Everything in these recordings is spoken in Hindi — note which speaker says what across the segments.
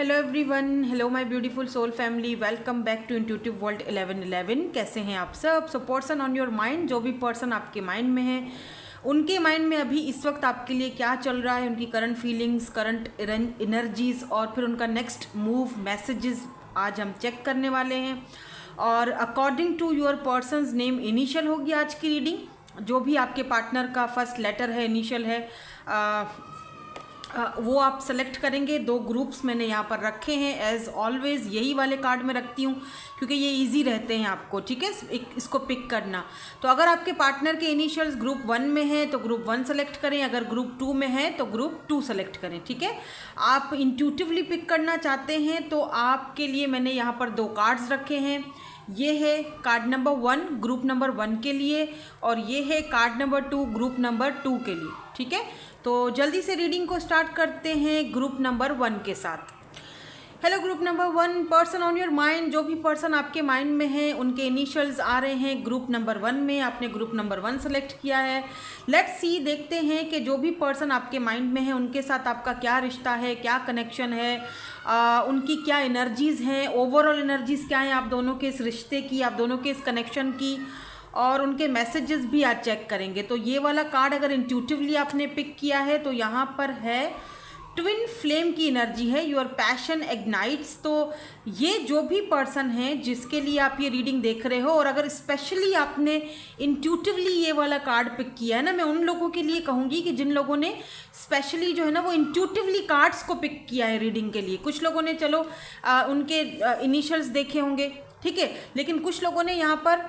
Speaker 1: Hello everyone, hello my beautiful soul family, welcome back to intuitive world 1111। कैसे हैं आप सब? So person on your mind, जो भी पर्सन आपके माइंड में है, उनके माइंड में अभी इस वक्त आपके लिए क्या चल रहा है, उनकी करंट फीलिंग्स, करंट एनर्जीज और फिर उनका नेक्स्ट मूव मैसेजेस आज हम चेक करने वाले हैं। और according to your person's name initial होगी आज की रीडिंग। जो भी आपके पार्टनर का फर्स्ट लेटर है, इनिशियल है, वो आप सेलेक्ट करेंगे। दो ग्रुप्स मैंने यहाँ पर रखे हैं, एज ऑलवेज यही वाले कार्ड में रखती हूँ क्योंकि ये इजी रहते हैं आपको, ठीक है, इसको पिक करना। तो अगर आपके पार्टनर के इनिशियल्स ग्रुप 1 में है तो ग्रुप 1 सेलेक्ट करें, अगर ग्रुप 2 में है तो ग्रुप 2 सेलेक्ट करें, ठीक है। आप इंट्यूटिवली पिक करना चाहते हैं तो आपके लिए मैंने यहाँ पर दो कार्ड्स रखे हैं। ये है कार्ड नंबर 1 ग्रुप नंबर 1 के लिए और ये है कार्ड नंबर 2 ग्रुप नंबर 2 के लिए, ठीक है। तो जल्दी से रीडिंग को स्टार्ट करते हैं ग्रुप नंबर 1 के साथ। Hello group number 1, person on your mind, जो भी पर्सन आपके माइंड में है उनके इनिशियल्स आ रहे हैं ग्रुप नंबर 1 में। आपने ग्रुप नंबर 1 सेलेक्ट किया है। लेट्स सी, देखते हैं कि जो भी पर्सन आपके माइंड में है उनके साथ आपका क्या रिश्ता है, क्या कनेक्शन है, उनकी क्या एनर्जीज़ हैं, ओवरऑल एनर्जीज़ क्या हैं आप दोनों के इस रिश्ते की, आप दोनों के इस कनेक्शन की, और उनके मैसेजेस भी आज चेक करेंगे। तो ये वाला कार्ड अगर इंट्यूटिवली आपने पिक किया है तो यहाँ पर है ट्विन फ्लेम की एनर्जी है, योर पैशन इग्नाइट्स। तो ये जो भी पर्सन है जिसके लिए आप ये रीडिंग देख रहे हो, और अगर स्पेशली आपने इंट्यूटिवली ये वाला कार्ड पिक किया है ना, मैं उन लोगों के लिए कहूँगी कि जिन लोगों ने स्पेशली जो है ना वो इंट्यूटिवली कार्ड्स को पिक किया है रीडिंग के लिए। कुछ लोगों ने चलो उनके इनिशियल्स देखे होंगे, ठीक है, लेकिन कुछ लोगों ने यहाँ पर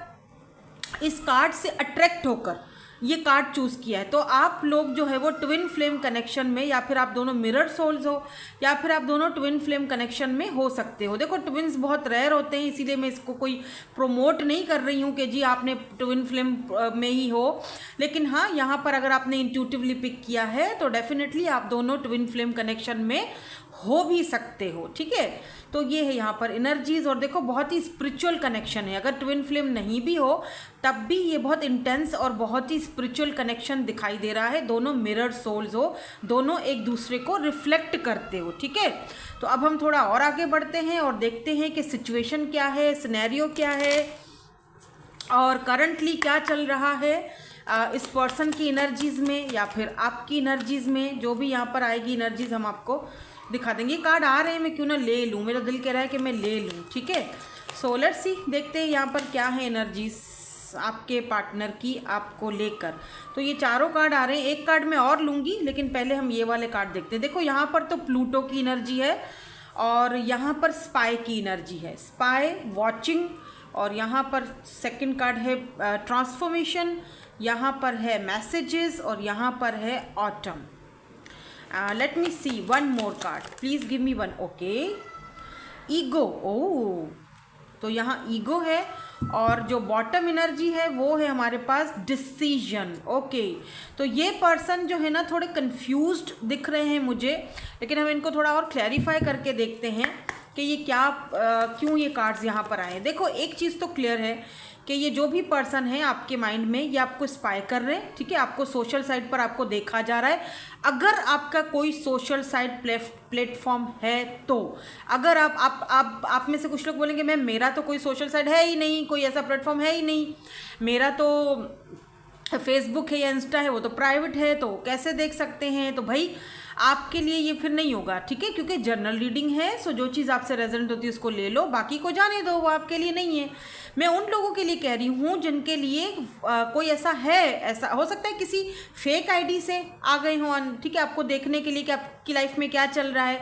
Speaker 1: इस कार्ड से अट्रैक्ट होकर ये कार्ड चूज़ किया है। तो आप लोग जो है वो ट्विन फ्लेम कनेक्शन में, या फिर आप दोनों मिरर सोल्स हो, या फिर आप दोनों ट्विन फ्लेम कनेक्शन में हो सकते हो। देखो ट्विन्स बहुत रेयर होते हैं, इसीलिए मैं इसको कोई प्रोमोट नहीं कर रही हूँ कि जी आपने ट्विन फ्लेम में ही हो, लेकिन हाँ यहाँ पर अगर आपने इंट्यूटिवली पिक किया है तो डेफिनेटली आप दोनों ट्विन फ्लेम कनेक्शन में हो भी सकते हो, ठीक है। तो ये है यहाँ पर एनर्जीज, और देखो बहुत ही स्पिरिचुअल कनेक्शन है। अगर ट्विन फ्लेम नहीं भी हो तब भी ये बहुत इंटेंस और बहुत ही स्पिरिचुअल कनेक्शन दिखाई दे रहा है। दोनों मिरर सोल्स हो, दोनों एक दूसरे को रिफ्लेक्ट करते हो, ठीक है। तो अब हम थोड़ा और आगे बढ़ते हैं और देखते हैं कि सिचुएशन क्या है, सिनेरियो क्या है और करंटली क्या चल रहा है इस पर्सन की एनर्जीज़ में या फिर आपकी एनर्जीज़ में। जो भी यहाँ पर आएगी एनर्जीज़ हम आपको दिखा देंगे। कार्ड आ रहे हैं, मैं क्यों ना ले लूँ, मेरा दिल कह रहा है कि मैं ले लूँ, ठीक है। सो लेट्स सी, देखते हैं यहाँ पर क्या है एनर्जीज आपके पार्टनर की आपको लेकर। तो ये चारों कार्ड आ रहे हैं, एक कार्ड मैं और लूँगी लेकिन पहले हम ये वाले कार्ड देखते हैं। देखो यहाँ पर तो प्लूटो की एनर्जी है और यहाँ पर स्पाई की एनर्जी है, स्पाई वॉचिंग, और यहाँ पर सेकंड कार्ड है ट्रांसफॉर्मेशन, यहाँ पर है मैसेजेस और यहाँ पर है autumn. Let me see one more card, please give me one. Okay, ego. Oh, तो यहाँ ईगो है और जो बॉटम एनर्जी है वो है हमारे पास डिसीजन। ओके, तो ये पर्सन जो है ना थोड़े कंफ्यूज्ड दिख रहे हैं मुझे, लेकिन हम इनको थोड़ा और क्लैरिफाई करके देखते हैं कि ये क्या क्यों ये कार्ड्स यहाँ पर आए हैं। देखो एक चीज़ तो क्लियर है कि ये जो भी पर्सन है आपके माइंड में, ये आपको स्पाई कर रहे हैं, ठीक है। आपको सोशल साइट पर आपको देखा जा रहा है। अगर आपका कोई सोशल साइट प्लेटफॉर्म है तो, अगर आप में से कुछ लोग बोलेंगे मैम मेरा तो कोई सोशल साइट है ही नहीं, कोई ऐसा प्लेटफॉर्म है ही नहीं, मेरा तो फेसबुक है या इंस्टा है, वो तो प्राइवेट है, तो कैसे देख सकते हैं। तो भाई आपके लिए ये फिर नहीं होगा, ठीक है, क्योंकि जनरल रीडिंग है। सो जो चीज़ आपसे रेजोनेट होती है उसको ले लो, बाकी को जाने दो, वो आपके लिए नहीं है। मैं उन लोगों के लिए कह रही हूँ जिनके लिए कोई ऐसा है, ऐसा हो सकता है किसी फेक आईडी से आ गए हों, ठीक है, आपको देखने के लिए कि आपकी लाइफ में क्या चल रहा है।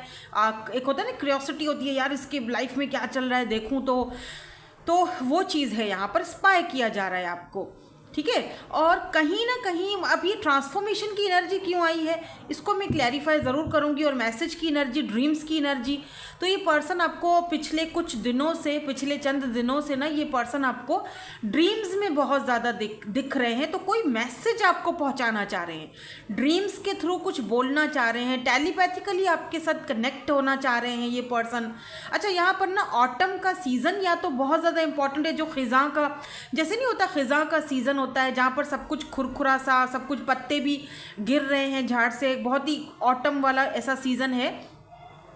Speaker 1: एक होता है ना क्यूरियोसिटी होती है, यार इसके लाइफ में क्या चल रहा है देखूँ, तो वो चीज़ है, यहाँ पर स्पाई किया जा रहा है आपको, ठीक है। और कहीं ना कहीं अब ये ट्रांसफॉर्मेशन की एनर्जी क्यों आई है इसको मैं क्लैरिफाई ज़रूर करूँगी, और मैसेज की एनर्जी, ड्रीम्स की एनर्जी। तो ये पर्सन आपको पिछले कुछ दिनों से, पिछले चंद दिनों से ना ये पर्सन आपको ड्रीम्स में बहुत ज़्यादा दिख रहे हैं। तो कोई मैसेज आपको पहुंचाना चाह रहे हैं, ड्रीम्स के थ्रू कुछ बोलना चाह रहे हैं, टेलीपैथिकली आपके साथ कनेक्ट होना चाह रहे हैं ये पर्सन। अच्छा, यहाँ पर ना ऑटम का सीज़न या तो बहुत ज़्यादा इंपॉर्टेंट है, जो खिज़ा का, जैसे नहीं होता खिज़ा का सीज़न होता है जहाँ पर सब कुछ खुरखुरा सा, सब कुछ पत्ते भी गिर रहे हैं झाड़ से, बहुत ही ऑटम वाला ऐसा सीज़न है।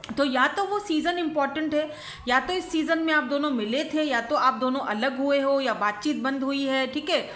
Speaker 1: तो या तो वो सीज़न इम्पॉर्टेंट है, या तो इस सीज़न में आप दोनों मिले थे, या तो आप दोनों अलग हुए हो, या बातचीत बंद हुई है, ठीक है।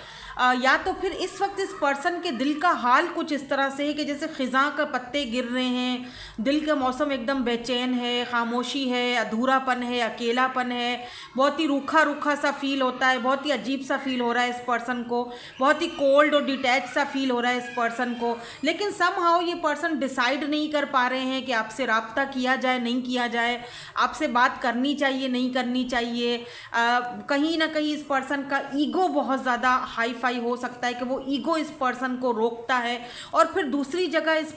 Speaker 1: या तो फिर इस वक्त इस पर्सन के दिल का हाल कुछ इस तरह से है कि जैसे ख़िज़ा के पत्ते गिर रहे हैं, दिल का मौसम एकदम बेचैन है, खामोशी है, अधूरापन है, अकेलापन है, बहुत ही रूखा रूखा सा फील होता है, बहुत ही अजीब सा फील हो रहा है इस पर्सन को, बहुत ही कोल्ड और डिटैच सा फील हो रहा है इस पर्सन को। लेकिन समहाउ ये पर्सन डिसाइड नहीं कर पा रहे हैं कि आपसे रब्ता किया जाए नहीं किया जाए, आपसे बात करनी चाहिए नहीं करनी चाहिए। कहीं ना कहीं इस पर्सन का ईगो बहुत ज़्यादा हाई हो सकता है कि वो ईगो इस पर्सन को रोकता है। और फिर दूसरी जगह इस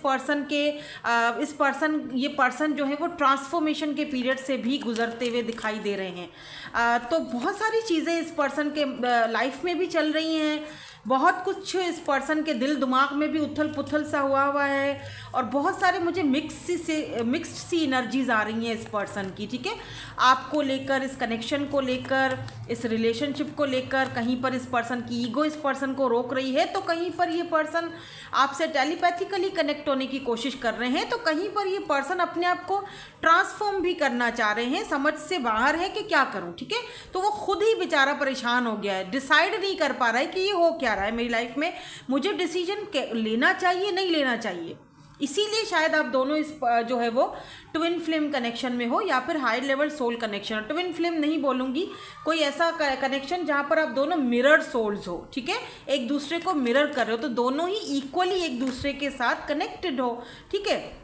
Speaker 1: पर्सन जो है वो ट्रांसफॉर्मेशन के पीरियड से भी गुजरते हुए दिखाई दे रहे हैं। तो बहुत सारी चीज़ें इस पर्सन के लाइफ में भी चल रही हैं, बहुत कुछ इस पर्सन के दिल दिमाग में भी उथल पुथल सा हुआ है, और बहुत सारे मुझे मिक्स्ड सी एनर्जीज आ रही हैं इस पर्सन की, ठीक है। आपको लेकर, इस कनेक्शन को लेकर, इस रिलेशनशिप को लेकर, कहीं पर इस पर्सन की ईगो इस पर्सन को रोक रही है, तो कहीं पर ये पर्सन आपसे टेलीपैथिकली कनेक्ट होने की कोशिश कर रहे हैं, तो कहीं पर ये पर्सन अपने आप को ट्रांसफॉर्म भी करना चाह रहे हैं, समझ से बाहर है कि क्या करूं, ठीक है। तो वो खुद ही बेचारा परेशान हो गया है, डिसाइड नहीं कर पा रहा है कि ये हो क्या रहा है मेरी लाइफ में, मुझे डिसीजन लेना चाहिए नहीं लेना चाहिए। इसीलिए शायद आप दोनों इस जो है वो ट्विन फ्लेम कनेक्शन में हो, या फिर high level soul connection. Twin flame नहीं बोलूँगी, कोई ऐसा कनेक्शन जहाँ पर आप दोनों मिरर सोल्स हो, ठीक है, एक दूसरे को मिरर कर रहे हो, तो दोनों ही इक्वली एक दूसरे के साथ कनेक्टेड हो, ठीक है।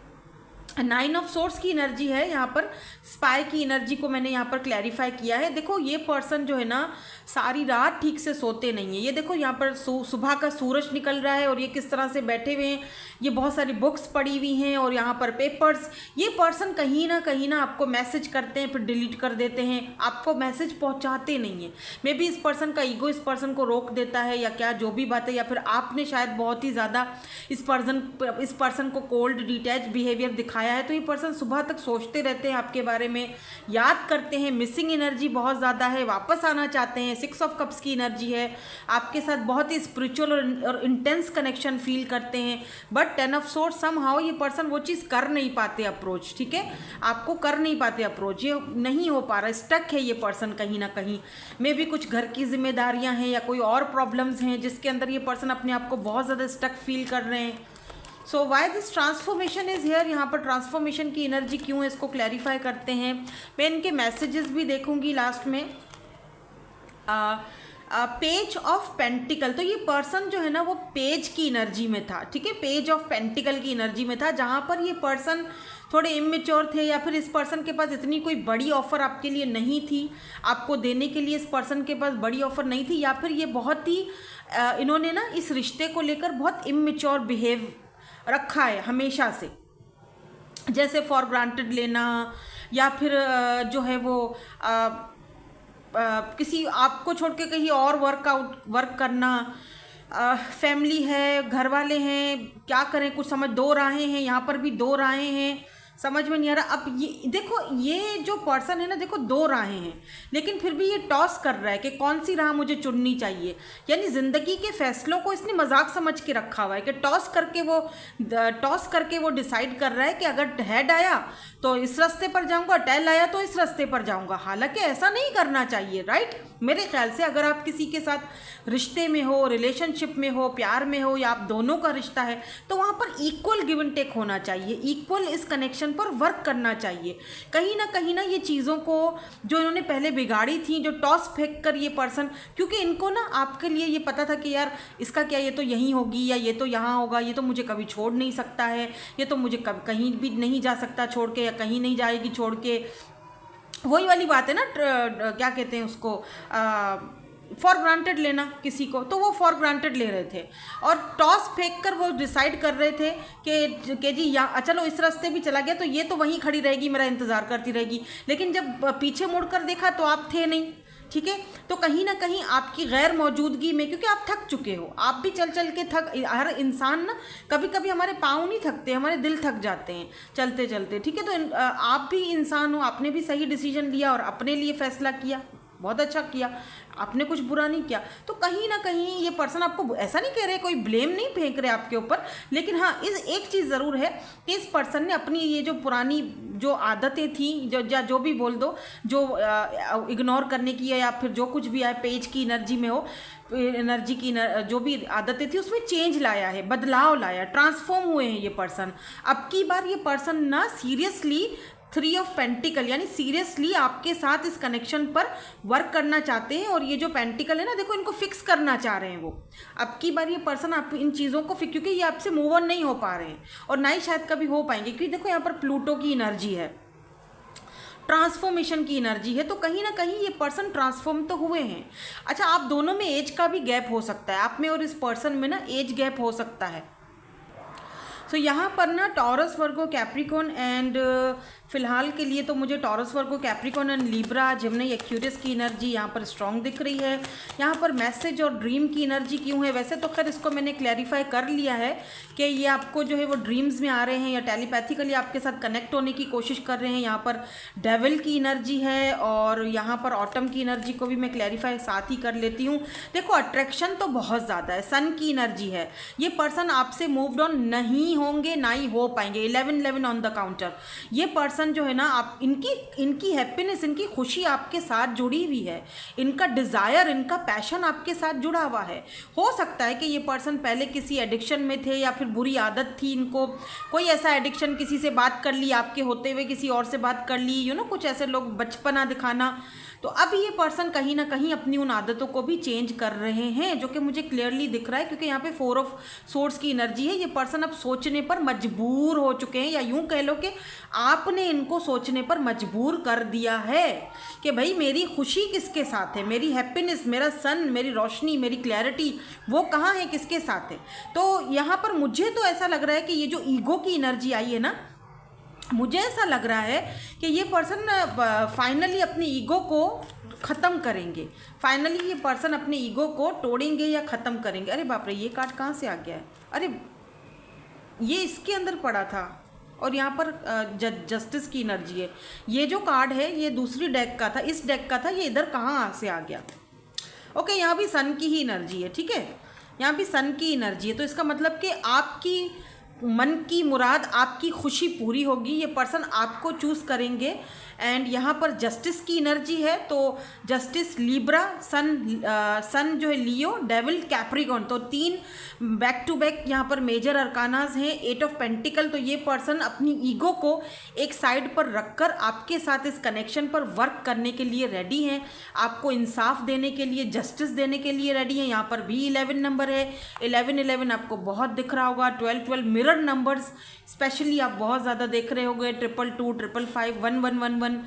Speaker 1: 9 ऑफ सोर्स की एनर्जी है यहाँ पर, स्पाई की एनर्जी को मैंने यहाँ पर क्लैरिफाई किया है। देखो ये पर्सन जो है ना सारी रात ठीक से सोते नहीं है। ये देखो यहाँ पर सुबह का सूरज निकल रहा है और ये किस तरह से बैठे हुए हैं, ये बहुत सारी बुक्स पढ़ी हुई हैं और यहाँ पर पेपर्स। ये पर्सन कहीं ना आपको मैसेज करते हैं फिर डिलीट कर देते हैं, आपको मैसेज पहुँचाते नहीं हैं। मे बी इस पर्सन का ईगो इस पर्सन को रोक देता है या क्या, जो भी बात है, या फिर आपने शायद बहुत ही ज़्यादा इस पर्सन को कोल्ड डिटैच बिहेवियर दिखाया है, तो ये पर्सन सुबह तक सोचते रहते हैं आपके बारे में, याद करते हैं, मिसिंग एनर्जी बहुत ज़्यादा है, वापस आना चाहते हैं। 6 ऑफ कप्स की एनर्जी है, आपके साथ बहुत ही स्पिरिचुअल और इंटेंस कनेक्शन फील करते हैं, बट 10 ऑफ सोर्स समहाउ ये पर्सन वो चीज़ कर नहीं पाते अप्रोच, ठीक है, आपको कर नहीं पाते अप्रोच, ये नहीं हो पा रहा, स्टक है ये पर्सन कहीं ना कहीं। मे भी कुछ घर की जिम्मेदारियां हैं या कोई और प्रॉब्लम्स हैं जिसके अंदर ये पर्सन अपने आप को बहुत ज़्यादा स्टक फील कर रहे हैं। So why this transformation is here, यहाँ पर ट्रांसफॉर्मेशन की एनर्जी क्यों है इसको क्लैरिफाई करते हैं। मैं इनके मैसेजेस भी देखूंगी लास्ट में। पेज ऑफ पेंटिकल, तो ये पर्सन जो है ना वो पेज की एनर्जी में था, ठीक है, पेज ऑफ पेंटिकल की एनर्जी में था, जहाँ पर ये पर्सन थोड़े इमेच्योर थे, या फिर इस पर्सन के पास इतनी कोई बड़ी ऑफ़र आपके लिए नहीं थी, आपको देने के लिए इस पर्सन के पास बड़ी ऑफ़र नहीं थी, या फिर ये बहुत ही इन्होंने ना इस रिश्ते को लेकर बहुत इमेच्योर बिहेव रखा है हमेशा से, जैसे फॉर ग्रांटेड लेना, या फिर जो है वो किसी आपको छोड़ के कहीं और वर्क करना, फैमिली है, घर वाले हैं, क्या करें कुछ समझ, 2 राहें हैं, यहाँ पर भी 2 राहें हैं, समझ में नहीं आ रहा। अब ये देखो, ये जो पर्सन है ना, देखो 2 राहें हैं, लेकिन फिर भी ये टॉस कर रहा है कि कौन सी राह मुझे चुननी चाहिए। यानी ज़िंदगी के फैसलों को इसने मजाक समझ के रखा हुआ है कि टॉस करके वो डिसाइड कर रहा है कि अगर हेड आया तो इस रास्ते पर जाऊंगा, टेल आया तो इस रास्ते पर जाऊंगा। हालांकि ऐसा नहीं करना चाहिए, राइट। मेरे ख्याल से अगर आप किसी के साथ रिश्ते में हो, रिलेशनशिप में हो, प्यार में हो, या आप दोनों का रिश्ता है, तो वहाँ पर इक्वल गिव एंड टेक होना चाहिए, इक्वल इस कनेक्शन पर वर्क करना चाहिए। कहीं ना ये चीज़ों को जो इन्होंने पहले बिगाड़ी थी, जो टॉस फेंक कर ये पर्सन, क्योंकि इनको ना आपके लिए ये पता था कि यार इसका क्या, ये तो यहीं होगी या ये तो यहाँ होगा, ये तो मुझे कभी छोड़ नहीं सकता है, ये तो मुझे कहीं भी नहीं जा सकता छोड़ के, या कहीं नहीं जाएगी छोड़ के। वही वाली बात है ना, क्या कहते हैं उसको, फॉर ग्रांटेड लेना किसी को, तो वो फॉर ग्रांटेड ले रहे थे और टॉस फेंक कर वो डिसाइड कर रहे थे कि जी यहाँ चलो इस रास्ते भी चला गया तो ये तो वहीं खड़ी रहेगी, मेरा इंतज़ार करती रहेगी। लेकिन जब पीछे मुड़कर देखा तो आप थे नहीं, ठीक है। तो कहीं ना कहीं आपकी गैर मौजूदगी में, क्योंकि आप थक चुके हो, आप भी चल चल के हर इंसान ना, कभी कभी हमारे पाँव नहीं थकते, हमारे दिल थक जाते हैं चलते चलते, ठीक है। तो आप भी इंसान हो, आपने भी सही डिसीजन लिया और अपने लिए फैसला किया, बहुत अच्छा किया, आपने कुछ बुरा नहीं किया। तो कहीं ना कहीं ये पर्सन आपको, ऐसा नहीं कह रहे, कोई ब्लेम नहीं फेंक रहे आपके ऊपर, लेकिन हाँ इस एक चीज़ ज़रूर है कि इस पर्सन ने अपनी ये जो पुरानी जो आदतें थी, जो भी बोल दो, जो इग्नोर करने की है या फिर जो कुछ भी है, पेज की एनर्जी में हो, एनर्जी की जो भी आदतें थी उसमें चेंज लाया है, बदलाव लाया, ट्रांसफॉर्म हुए हैं ये पर्सन। अब की बार ये पर्सन ना सीरियसली 3 ऑफ पेंटिकल यानी सीरियसली आपके साथ इस कनेक्शन पर वर्क करना चाहते हैं, और ये जो पेंटिकल है ना, देखो इनको फिक्स करना चाह रहे हैं वो। अब की बार ये पर्सन आप इन चीज़ों को फिक्स, क्योंकि ये आपसे मूव ऑन नहीं हो पा रहे हैं और ना ही शायद कभी हो पाएंगे, क्योंकि देखो यहाँ पर प्लूटो की एनर्जी है, ट्रांसफॉर्मेशन की एनर्जी है, तो कहीं ना कहीं ये पर्सन ट्रांसफॉर्म तो हुए हैं। अच्छा, आप दोनों में एज का भी गैप हो सकता है, आप में और इस पर्सन में ना एज गैप हो सकता है। सो यहाँ पर ना टॉरस, वर्गो, कैप्रिकॉर्न एंड फिलहाल के लिए तो मुझे taurus, Virgo, Capricorn and Libra, Jimny, Aquarius की एनर्जी यहाँ पर स्ट्रॉन्ग दिख रही है। यहाँ पर मैसेज और ड्रीम की एनर्जी क्यों है, वैसे तो खैर इसको मैंने क्लैरिफाई कर लिया है कि ये आपको जो है वो ड्रीम्स में आ रहे हैं या टेलीपैथिकली आपके साथ कनेक्ट होने की कोशिश कर रहे हैं। यहाँ पर डेविल की एनर्जी है और यहाँ पर ऑटम की एनर्जी को भी मैं क्लैरिफाई साथ ही कर लेती हूँ। देखो अट्रैक्शन तो बहुत ज़्यादा है, सन की एनर्जी है, ये पर्सन आपसे मूव्ड ऑन नहीं होंगे, ना ही हो पाएंगे। 11 ऑन द काउंटर, ये पर्सन जो है ना, आप इनकी हैप्पीनेस, इनकी खुशी आपके साथ जुड़ी हुई है, इनका डिज़ायर, इनका पैशन आपके साथ जुड़ा हुआ है। हो सकता है कि ये पर्सन पहले किसी एडिक्शन में थे या फिर बुरी आदत थी इनको, कोई ऐसा एडिक्शन, किसी से बात कर ली, आपके होते हुए किसी और से बात कर ली, कुछ ऐसे लोग बचपना दिखाना। तो अब ये पर्सन कहीं ना कहीं अपनी उन आदतों को भी चेंज कर रहे हैं, जो कि मुझे क्लियरली दिख रहा है, क्योंकि यहाँ पे 4 ऑफ सोर्ड्स की एनर्जी है। ये पर्सन अब सोचने पर मजबूर हो चुके हैं, या यूं कह लो कि आपने इनको सोचने पर मजबूर कर दिया है कि भाई मेरी खुशी किसके साथ है, मेरी हैप्पीनेस, मेरा सन, मेरी रोशनी, मेरी क्लैरिटी वो कहाँ है, किसके साथ है। तो यहाँ पर मुझे तो ऐसा लग रहा है कि ये जो ईगो की एनर्जी आई है ना, मुझे ऐसा लग रहा है कि ये पर्सन फाइनली अपनी ईगो को ख़त्म करेंगे, फाइनली ये पर्सन अपने ईगो को तोड़ेंगे या ख़त्म करेंगे। अरे बाप रे, ये कार्ड कहाँ से आ गया है, अरे ये इसके अंदर पड़ा था, और यहाँ पर जस्टिस की एनर्जी है। ये जो कार्ड है ये दूसरी डेक का था, इस डेक का था, ये इधर कहाँ से आ गया। ओके, यहाँ भी सन की ही एनर्जी है, ठीक है, यहाँ भी सन की एनर्जी है। तो इसका मतलब कि आपकी मन की मुराद, आपकी खुशी पूरी होगी, ये पर्सन आपको चूज़ करेंगे। एंड यहाँ पर जस्टिस की एनर्जी है, तो जस्टिस, लिब्रा, सन जो है लियो, डेविल, कैप्रिकॉर्न, तो 3 बैक टू बैक यहाँ पर मेजर अरकानाज हैं। 8 ऑफ पेंटिकल, तो ये पर्सन अपनी ईगो को एक साइड पर रखकर आपके साथ इस कनेक्शन पर वर्क करने के लिए रेडी हैं, आपको इंसाफ देने के लिए, जस्टिस देने के लिए रेडी हैं। यहाँ पर भी 11 नंबर है, 11 आपको बहुत दिख रहा होगा। 12 मिरर नंबर्स स्पेशली आप बहुत ज़्यादा देख रहे होंगे, 222, 555, 1111,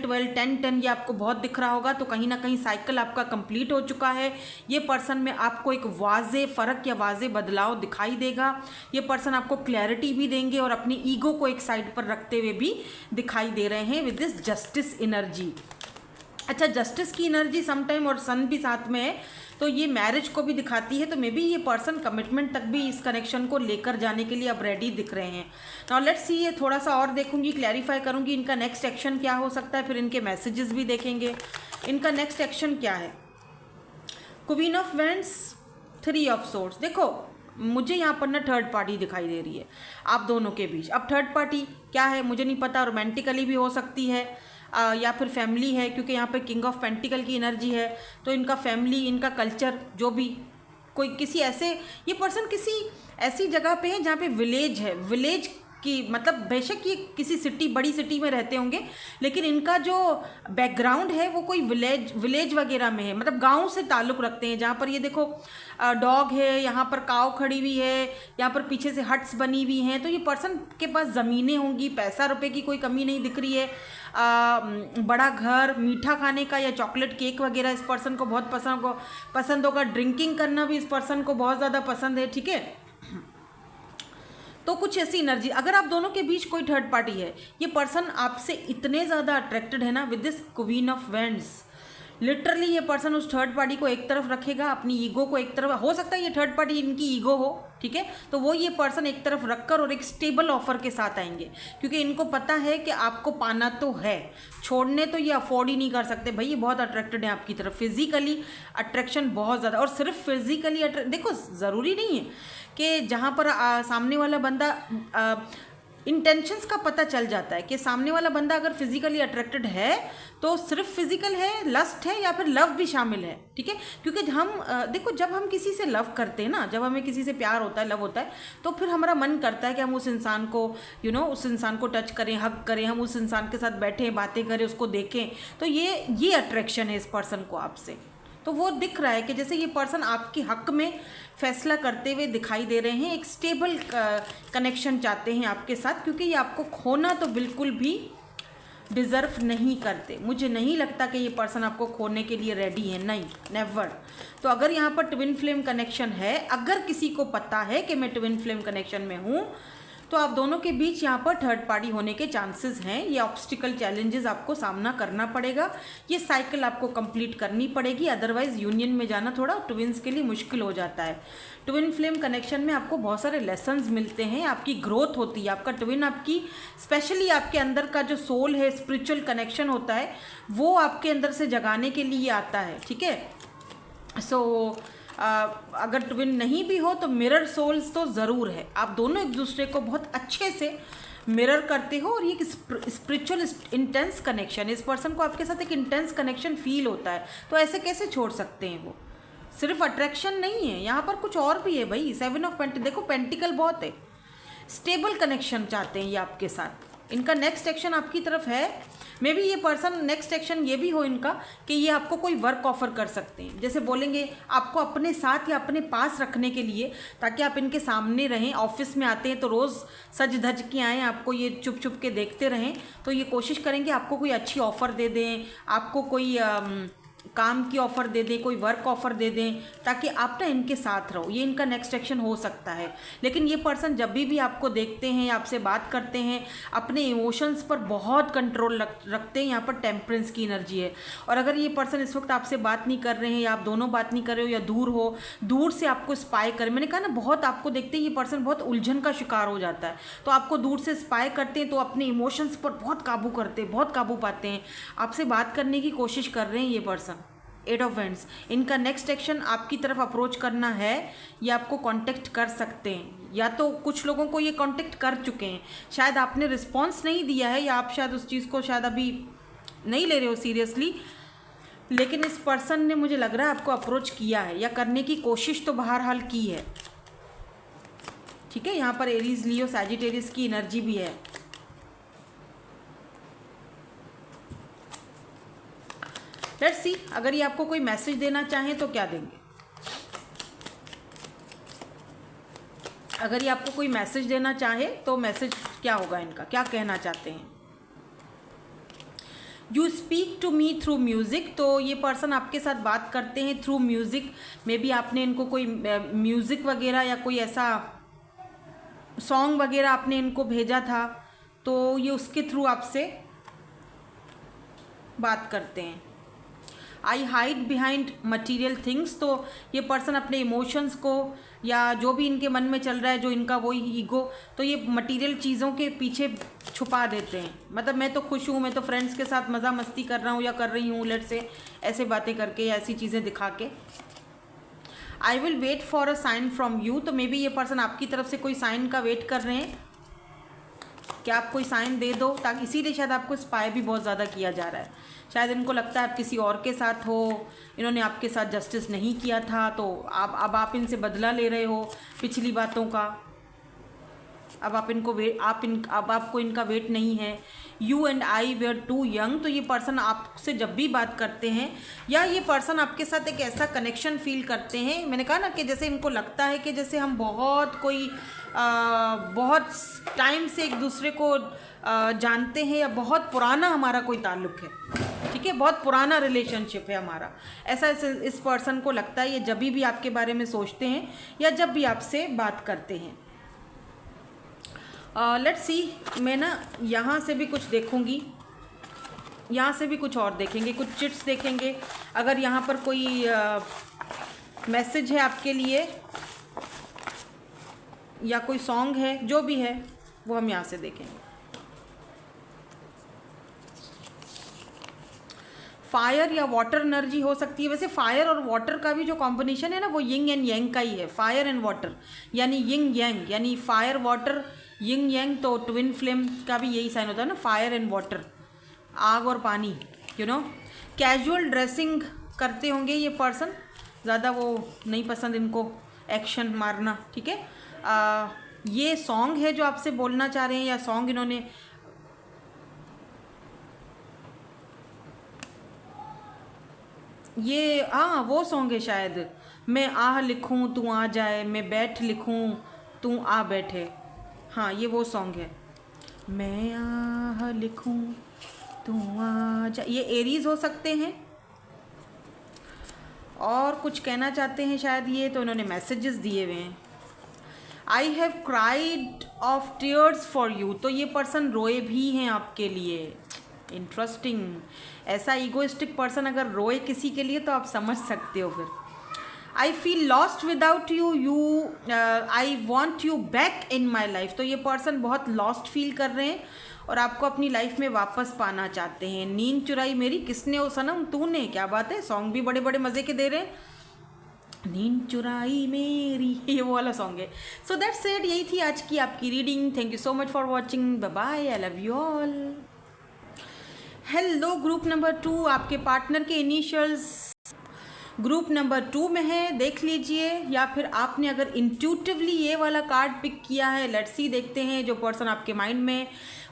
Speaker 1: 12, 10, ये आपको बहुत दिख रहा होगा। तो कहीं ना कहीं साइकिल आपका कंप्लीट हो चुका है। ये पर्सन में आपको एक वाज़े फ़र्क या वाज़े बदलाव दिखाई देगा। ये पर्सन आपको क्लैरिटी भी देंगे और अपनी ईगो को एक साइड पर रखते हुए भी दिखाई दे रहे हैं विद दिस जस्टिस एनर्जी। अच्छा, जस्टिस की एनर्जी समटाइम और सन भी साथ में है, तो ये मैरिज को भी दिखाती है। तो मे बी ये पर्सन कमिटमेंट तक भी इस कनेक्शन को लेकर जाने के लिए अब रेडी दिख रहे हैं। नाउ लेट्स सी, ये थोड़ा सा और देखूंगी, क्लैरिफाई करूंगी इनका नेक्स्ट एक्शन क्या हो सकता है, फिर इनके मैसेजेस भी देखेंगे। इनका नेक्स्ट एक्शन क्या है। Queen of vends, 3 of swords. देखो मुझे यहाँ पर ना थर्ड पार्टी दिखाई दे रही है आप दोनों के बीच। अब थर्ड पार्टी क्या है मुझे नहीं पता, रोमांटिकली भी हो सकती है या फिर फैमिली है, क्योंकि यहाँ पे किंग ऑफ पेंटिकल की एनर्जी है। तो इनका फैमिली, इनका कल्चर, जो भी कोई किसी ऐसे, ये पर्सन किसी ऐसी जगह पे है जहाँ पे विलेज है, विलेज की मतलब बेशक ये किसी सिटी, बड़ी सिटी में रहते होंगे, लेकिन इनका जो बैकग्राउंड है वो कोई विलेज वगैरह में है, मतलब गांव से ताल्लुक़ रखते हैं। जहाँ पर ये देखो डॉग है, यहाँ पर काव खड़ी हुई है, यहाँ पर पीछे से हट्स बनी हुई हैं। तो ये पर्सन के पास ज़मीनें होंगी, पैसा रुपए की कोई कमी नहीं दिख रही है। बड़ा घर, मीठा खाने का या चॉकलेट केक वगैरह इस पर्सन को बहुत पसंद होगा। ड्रिंकिंग करना भी इस पर्सन को बहुत ज़्यादा पसंद है, ठीक है। तो कुछ ऐसी एनर्जी, अगर आप दोनों के बीच कोई थर्ड पार्टी है, ये पर्सन आपसे इतने ज़्यादा अट्रैक्टेड है ना with this queen of vends, literally ये पर्सन उस थर्ड पार्टी को एक तरफ रखेगा, अपनी ईगो को एक तरफ, हो सकता है ये थर्ड पार्टी इनकी ईगो हो, ठीक है, तो वो ये पर्सन एक तरफ रखकर और एक स्टेबल ऑफर के साथ आएंगे, क्योंकि इनको पता है कि आपको पाना तो है, छोड़ने तो ये अफोर्ड ही नहीं कर सकते भाई। ये बहुत अट्रैक्टेड है आपकी तरफ, फिजिकली अट्रैक्शन बहुत ज़्यादा, और सिर्फ फिजिकली देखो ज़रूरी नहीं है कि जहाँ पर सामने वाला बंदा इंटेंशंस का पता चल जाता है कि सामने वाला बंदा अगर फिजिकली अट्रैक्टेड है तो सिर्फ फिजिकल है, लस्ट है, या फिर लव भी शामिल है, ठीक है। क्योंकि हम देखो जब हम किसी से लव करते हैं ना, जब हमें किसी से प्यार होता है, लव होता है, तो फिर हमारा मन करता है कि हम उस इंसान को उस इंसान को टच करें, हग करें, हम उस इंसान के साथ बैठें, बातें करें, उसको देखें। तो ये अट्रैक्शन है इस पर्सन को आपसे। तो वो दिख रहा है कि जैसे ये पर्सन आपके हक में फैसला करते हुए दिखाई दे रहे हैं, एक स्टेबल कनेक्शन चाहते हैं आपके साथ, क्योंकि ये आपको खोना तो बिल्कुल भी डिज़र्व नहीं करते। मुझे नहीं लगता कि ये पर्सन आपको खोने के लिए रेडी है, नहीं, नेवर। तो अगर यहाँ पर ट्विन फ्लेम कनेक्शन है, अगर किसी को पता है कि मैं ट्विन फ्लेम कनेक्शन में हूँ, तो आप दोनों के बीच यहाँ पर थर्ड पार्टी होने के चांसेस हैं। ये ऑब्स्टिकल चैलेंजेस आपको सामना करना पड़ेगा, ये साइकिल आपको कंप्लीट करनी पड़ेगी, अदरवाइज यूनियन में जाना थोड़ा ट्विन्स के लिए मुश्किल हो जाता है। ट्विन फ्लेम कनेक्शन में आपको बहुत सारे लेसन्स मिलते हैं, आपकी ग्रोथ होती है, आपका ट्विन आपकी स्पेशली आपके अंदर का जो सोल है, स्पिरिचुअल कनेक्शन होता है, वो आपके अंदर से जगाने के लिए आता है, ठीक है। सो अगर ट्विन नहीं भी हो तो मिरर सोल्स तो ज़रूर है, आप दोनों एक दूसरे को बहुत अच्छे से मिरर करते हो, और ये स्पिरिचुअल इंटेंस कनेक्शन, इस पर्सन को आपके साथ एक इंटेंस कनेक्शन फील होता है। तो ऐसे कैसे छोड़ सकते हैं? वो सिर्फ अट्रैक्शन नहीं है, यहाँ पर कुछ और भी है भाई। 7 ऑफ पेंटिकल, देखो पेंटिकल बहुत है, स्टेबल कनेक्शन चाहते हैं ये आपके साथ। इनका नेक्स्ट एक्शन आपकी तरफ है, मे बी ये पर्सन नेक्स्ट एक्शन ये भी हो इनका कि ये आपको कोई वर्क ऑफर कर सकते हैं, जैसे बोलेंगे आपको अपने साथ या अपने पास रखने के लिए, ताकि आप इनके सामने रहें। ऑफिस में आते हैं तो रोज़ सज धज के आएँ, आपको ये चुप चुप के देखते रहें, तो ये कोशिश करेंगे आपको कोई अच्छी ऑफ़र दे दें, आपको कोई काम की ऑफ़र दे दें, कोई वर्क ऑफ़र दे दें, ताकि आप ना इनके साथ रहो। ये इनका नेक्स्ट एक्शन हो सकता है। लेकिन ये पर्सन जब भी आपको देखते हैं, आपसे बात करते हैं, अपने इमोशंस पर बहुत कंट्रोल रखते हैं। यहाँ पर टेम्परेंस की एनर्जी है। और अगर ये पर्सन इस वक्त आपसे बात नहीं कर रहे हैं, या आप दोनों बात नहीं कर रहे हो, या दूर हो, दूर से आपको स्पाई करें, मैंने कहा ना बहुत आपको देखते ही ये पर्सन बहुत उलझन का शिकार हो जाता है, तो आपको दूर से स्पाई करते हैं, तो अपने इमोशंस पर बहुत काबू करते हैं, बहुत काबू पाते हैं, आपसे बात करने की कोशिश कर रहे हैं ये पर्सन। 8 ऑफ वैंड्स, इनका नेक्स्ट एक्शन आपकी तरफ अप्रोच करना है, या आपको कांटेक्ट कर सकते हैं, या तो कुछ लोगों को ये कांटेक्ट कर चुके हैं, शायद आपने रिस्पांस नहीं दिया है, या आप शायद उस चीज़ को शायद अभी नहीं ले रहे हो सीरियसली, लेकिन इस पर्सन ने मुझे लग रहा है आपको अप्रोच किया है, या करने की कोशिश तो बहरहाल की है, ठीक है। यहाँ पर एरीज, लियो, सैजिटेरियस की एनर्जी भी है। लेट्स सी, अगर ये आपको कोई मैसेज देना चाहें तो क्या देंगे? अगर ये आपको कोई मैसेज देना चाहे तो मैसेज क्या होगा इनका, क्या कहना चाहते हैं? You speak to me through music, तो ये पर्सन आपके साथ बात करते हैं थ्रू म्यूज़िक। मे बी आपने इनको कोई म्यूज़िक वगैरह या कोई ऐसा सॉन्ग वगैरह आपने इनको भेजा था, तो ये उसके थ्रू आपसे बात करते हैं। आई हाइड बिहाइंड मटीरियल थिंग्स, तो ये पर्सन अपने इमोशंस को, या जो भी इनके मन में चल रहा है, जो इनका वही ईगो, तो ये मटीरियल चीज़ों के पीछे छुपा देते हैं। मतलब मैं तो खुश हूँ, मैं तो फ्रेंड्स के साथ मज़ा मस्ती कर रहा हूँ या कर रही हूँ, लेट से ऐसे बातें करके या ऐसी चीज़ें दिखा के। I will wait for a sign from you, तो मे बी ये पर्सन आपकी तरफ से कोई साइन का वेट कर रहे हैं कि आप कोई साइन दे दो, ताकि इसीलिए शायद आपको स्पाई भी बहुत ज़्यादा किया जा रहा है। शायद इनको लगता है आप किसी और के साथ हो, इन्होंने आपके साथ जस्टिस नहीं किया था, तो अब आप इनसे बदला ले रहे हो पिछली बातों का। अब आप इनको अब आपको इनका वेट नहीं है। You and I were too young, तो ये पर्सन आपसे जब भी बात करते हैं, या ये पर्सन आपके साथ एक ऐसा कनेक्शन फील करते हैं, मैंने कहा ना कि जैसे इनको लगता है कि जैसे हम बहुत टाइम से एक दूसरे को जानते हैं, या बहुत पुराना हमारा कोई ताल्लुक़ है, ठीक है, बहुत पुराना रिलेशनशिप है हमारा, ऐसा इस पर्सन को लगता है। ये जब भी आपके बारे में सोचते हैं, या जब भी आपसे बात करते हैं। लेट्स सी, मैं ना यहाँ से भी कुछ देखूँगी यहाँ से भी कुछ और देखेंगे, कुछ चिट्स देखेंगे। अगर यहाँ पर कोई मैसेज है आपके लिए या कोई सॉन्ग है, जो भी है वो हम यहाँ से देखेंगे। फायर या वाटर एनर्जी हो सकती है। वैसे फायर और वाटर का भी जो कॉम्बिनेशन है ना, वो यिंग एंड यांग का ही है। फायर एंड वाटर यानी यिंग यांग, यानी फायर वाटर यिंग यांग, तो ट्विन फ्लेम का भी यही साइन होता है ना, फायर एंड वाटर, आग और पानी, यू नो। कैजुअल ड्रेसिंग करते होंगे ये पर्सन, ज़्यादा वो नहीं पसंद इनको एक्शन मारना, ठीक है। ये सॉन्ग है जो आपसे बोलना चाह रहे हैं, या सॉन्ग इन्होंने ये, हाँ वो सॉन्ग है शायद, मैं आह लिखूं तू आ जाए, मैं बैठ लिखूं तू आ बैठे। हाँ ये वो सॉन्ग है, मैं आह लिखूं तू आ जाए। ये एरीज हो सकते हैं और कुछ कहना चाहते हैं शायद ये, तो इन्होंने मैसेजेस दिए हुए हैं। I have cried of tears for you, तो ये पर्सन रोए भी हैं आपके लिए। इंटरेस्टिंग। ऐसा ईगोइस्टिक पर्सन अगर रोए किसी के लिए तो आप समझ सकते हो फिर। I feel lost without you, I want you back in my life, तो ये पर्सन बहुत लॉस्ट फील कर रहे हैं और आपको अपनी लाइफ में वापस पाना चाहते हैं। नींद चुराई मेरी किसने ओ सनम तूने, क्या बात है, सॉन्ग भी बड़े बड़े मज़े के दे रहे हैं। नींद चुराई मेरी, ये वो वाला सॉन्ग है। सो दैट्स इट, यही थी आज की आपकी reading. Thank you so much for watching, bye bye, I love you all. Hello group number 2, आपके पार्टनर के इनिशियल्स ग्रुप नंबर 2 में है, देख लीजिए। या फिर आपने अगर इंट्यूटिवली ये वाला कार्ड पिक किया है, लेट्स सी, देखते हैं जो पर्सन आपके माइंड में,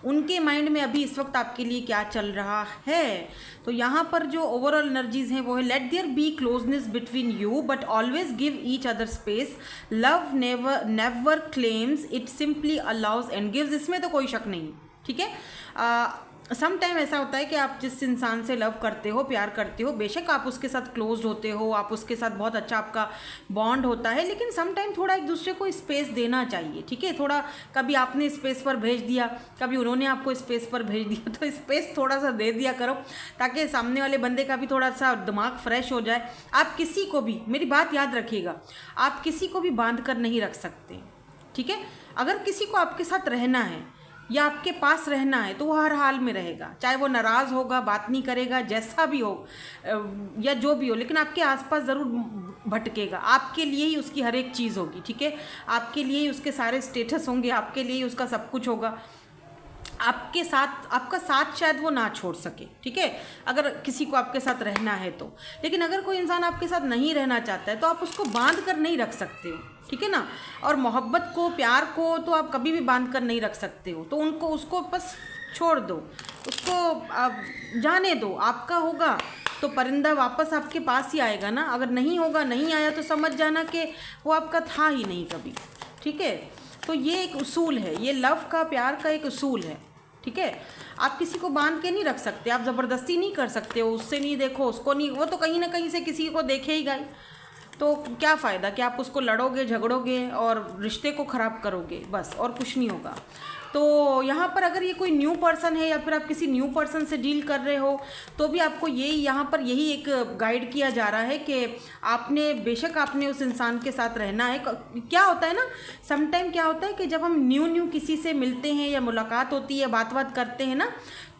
Speaker 1: उनके माइंड में अभी इस वक्त आपके लिए क्या चल रहा है। तो यहाँ पर जो ओवरऑल एनर्जीज हैं वो है, let there be closeness between you but always give each other space, love never claims it, simply allows and gives. इसमें तो कोई शक नहीं, ठीक है। सम टाइम ऐसा होता है कि आप जिस इंसान से लव करते हो, प्यार करते हो, बेशक आप उसके साथ क्लोज होते हो, आप उसके साथ बहुत अच्छा आपका बॉन्ड होता है, लेकिन सम टाइम थोड़ा एक दूसरे को स्पेस देना चाहिए, ठीक है। थोड़ा कभी आपने स्पेस पर भेज दिया, कभी उन्होंने आपको स्पेस पर भेज दिया, तो स्पेस थोड़ा सा दे दिया करो ताकि सामने वाले बंदे का भी थोड़ा सा दिमाग फ्रेश हो जाए। आप किसी को भी, मेरी बात याद रखिएगा, आप किसी को भी बांध कर नहीं रख सकते, ठीक है। अगर किसी को आपके साथ रहना है या आपके पास रहना है तो वो हर हाल में रहेगा, चाहे वो नाराज़ होगा, बात नहीं करेगा, जैसा भी हो या जो भी हो, लेकिन आपके आसपास ज़रूर भटकेगा। आपके लिए ही उसकी हर एक चीज़ होगी, ठीक है। आपके लिए ही उसके सारे स्टेटस होंगे, आपके लिए ही उसका सब कुछ होगा। आपके साथ, आपका साथ शायद वो ना छोड़ सके, ठीक है, अगर किसी को आपके साथ रहना है तो। लेकिन अगर कोई इंसान आपके साथ नहीं रहना चाहता है तो आप उसको बांध कर नहीं रख सकते हो, ठीक है ना। और मोहब्बत को, प्यार को तो आप कभी भी बांध कर नहीं रख सकते हो, तो उनको, उसको बस छोड़ दो, उसको आप जाने दो। आपका होगा तो परिंदा वापस आपके पास ही आएगा ना, अगर नहीं होगा, नहीं आया तो समझ जाना कि वो आपका था ही नहीं कभी, ठीक है। तो ये एक उसूल है, ये लव का, प्यार का एक उसूल है, ठीक है। आप किसी को बांध के नहीं रख सकते, आप ज़बरदस्ती नहीं कर सकते हो, उससे नहीं देखो, उसको नहीं, वो तो कहीं ना कहीं से किसी को देखेगा ही, तो क्या फ़ायदा कि आप उसको लड़ोगे, झगड़ोगे और रिश्ते को ख़राब करोगे, बस, और कुछ नहीं होगा। तो यहाँ पर अगर ये कोई न्यू पर्सन है या फिर आप किसी न्यू पर्सन से डील कर रहे हो तो भी आपको यही, यहाँ पर यही एक गाइड किया जा रहा है कि आपने, बेशक आपने उस इंसान के साथ रहना है। क्या होता है ना, समटाइम क्या होता है कि जब हम न्यू किसी से मिलते हैं या मुलाकात होती है, बात करते हैं ना,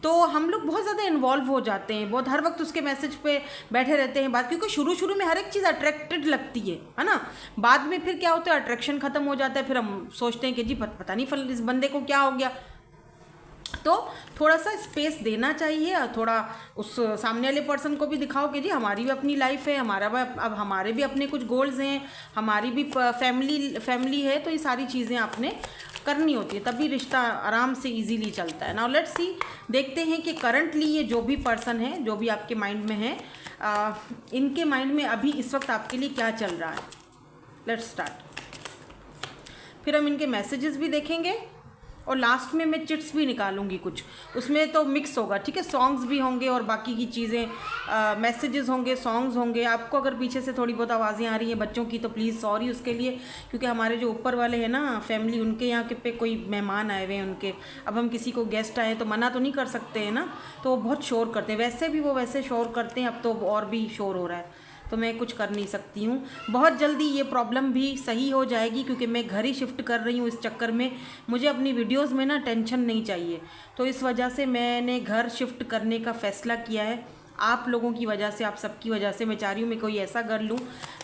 Speaker 1: तो हम लोग बहुत ज़्यादा इन्वॉल्व हो जाते हैं, बहुत हर वक्त उसके मैसेज पे बैठे रहते हैं बात, क्योंकि शुरू में हर एक चीज़ अट्रैक्टेड लगती है ना। बाद में फिर क्या होता है, अट्रैक्शन ख़त्म हो जाता है, फिर हम सोचते हैं कि जी पता नहीं इस बंदे को क्या हो गया। तो थोड़ा सा स्पेस देना चाहिए और थोड़ा उस सामने वाले पर्सन को भी दिखाओ कि जी हमारी भी अपनी लाइफ है, हमारा भी, अब हमारे भी अपने कुछ गोल्स हैं, हमारी भी फैमिली है, तो ये सारी चीज़ें आपने करनी होती है, तभी रिश्ता आराम से इजीली चलता है। नाउ लेट्स सी, देखते हैं कि करंटली ये जो भी पर्सन है, जो भी आपके माइंड में है, इनके माइंड में अभी इस वक्त आपके लिए क्या चल रहा है। Let's start. फिर हम इनके मैसेजेस भी देखेंगे और लास्ट में मैं चिट्स भी निकालूंगी कुछ, उसमें तो मिक्स होगा, ठीक है। सॉन्ग्स भी होंगे और बाकी की चीज़ें, मैसेजेस होंगे, सॉन्ग्स होंगे। आपको अगर पीछे से थोड़ी बहुत आवाज़ें आ रही हैं बच्चों की तो प्लीज़ सॉरी उसके लिए, क्योंकि हमारे जो ऊपर वाले हैं ना फैमिली, उनके यहाँ के पे कोई मेहमान आए हुए हैं उनके। अब हम किसी को गेस्ट आए तो मना तो नहीं कर सकते हैं ना, तो वो बहुत शोर करते हैं। वैसे भी वो वैसे शोर करते हैं, अब तो और भी शोर हो रहा है, तो मैं कुछ कर नहीं सकती हूँ। बहुत जल्दी ये प्रॉब्लम भी सही हो जाएगी, क्योंकि मैं घर ही शिफ्ट कर रही हूँ। इस चक्कर में मुझे अपनी वीडियोस में ना टेंशन नहीं चाहिए, तो इस वजह से मैंने घर शिफ्ट करने का फ़ैसला किया है। आप लोगों की वजह से, आप सबकी वजह से मैं चाह रही हूँ मैं कोई ऐसा घर लूँ